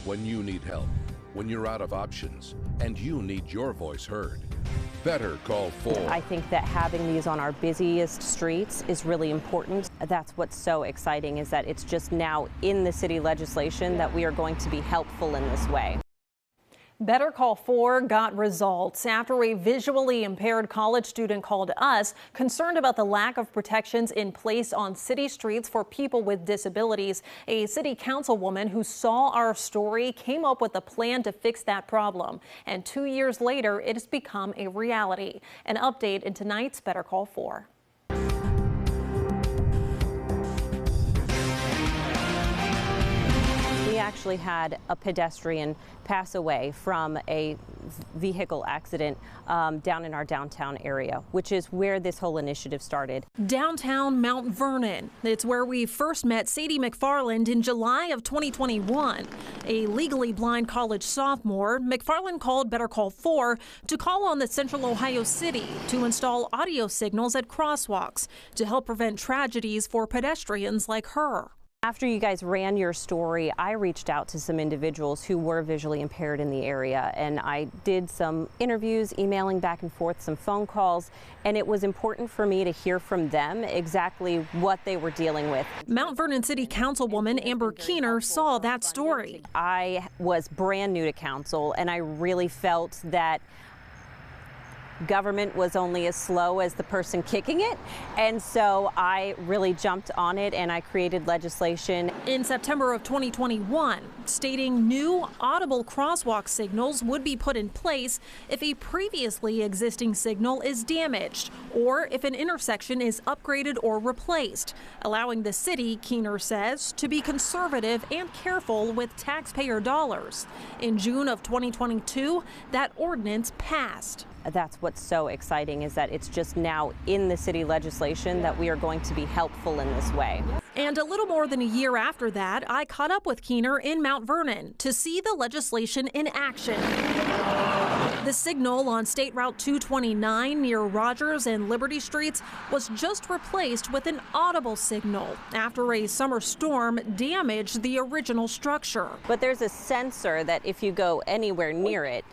when you need help, when you're out of options, and you need your voice heard. Better call 4. I think that having these on our busiest streets is really important. That's what's so exciting, is that it's just now in the city legislation that we are going to be helpful in this way. Better Call 4 got results after a visually impaired college student called us concerned about the lack of protections in place on city streets for people with disabilities. A city councilwoman who saw our story came up with a plan to fix that problem. And 2 years later, it has become a reality. An update in tonight's Better Call 4. We actually had a pedestrian pass away from a vehicle accident down in our downtown area, which is where this whole initiative started. Downtown Mount Vernon. It's where we first met Sadie McFarland in July of 2021. A legally blind college sophomore, McFarland called Better Call 4 to call on the Central Ohio City to install audio signals at crosswalks to help prevent tragedies for pedestrians like her. After you guys ran your story, I reached out to some individuals who were visually impaired in the area, and I did some interviews, emailing back and forth, some phone calls, and it was important for me to hear from them exactly what they were dealing with. Mount Vernon City Councilwoman Amber Keener saw that story. I was brand new to council, and I really felt that government was only as slow as the person kicking it, and so I really jumped on it and I created legislation in September of 2021 stating new audible crosswalk signals would be put in place if a previously existing signal is damaged or if an intersection is upgraded or replaced, allowing the city, Keener says, to be conservative and careful with taxpayer dollars. In June of 2022, that ordinance passed. That's what's so exciting, is that it's just now in the city legislation that we are going to be helpful in this way. And a little more than a year after that, I caught up with Keener in Mount Vernon to see the legislation in action. The signal on State Route 229 near Rogers and Liberty Streets was just replaced with an audible signal after a summer storm damaged the original structure. But there's a sensor that if you go anywhere near it,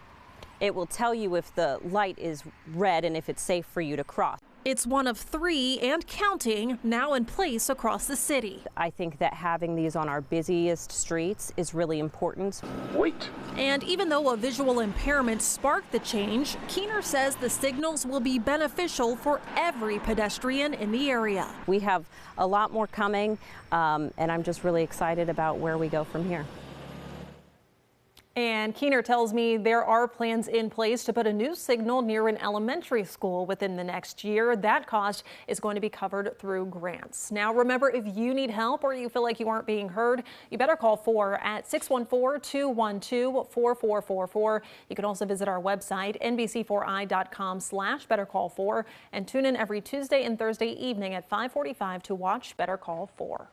it will tell you if the light is red and if it's safe for you to cross. It's one of 3 and counting now in place across the city. I think that having these on our busiest streets is really important. Wait. And even though a visual impairment sparked the change, Keener says the signals will be beneficial for every pedestrian in the area. We have a lot more coming, and I'm just really excited about where we go from here. And Keener tells me there are plans in place to put a new signal near an elementary school within the next year. That cost is going to be covered through grants. Now, remember, if you need help or you feel like you aren't being heard, you better call 4 at 614-212-4444. You can also visit our website, nbc4i.com/bettercall4, and tune in every Tuesday and Thursday evening at 5:45 to watch Better Call 4.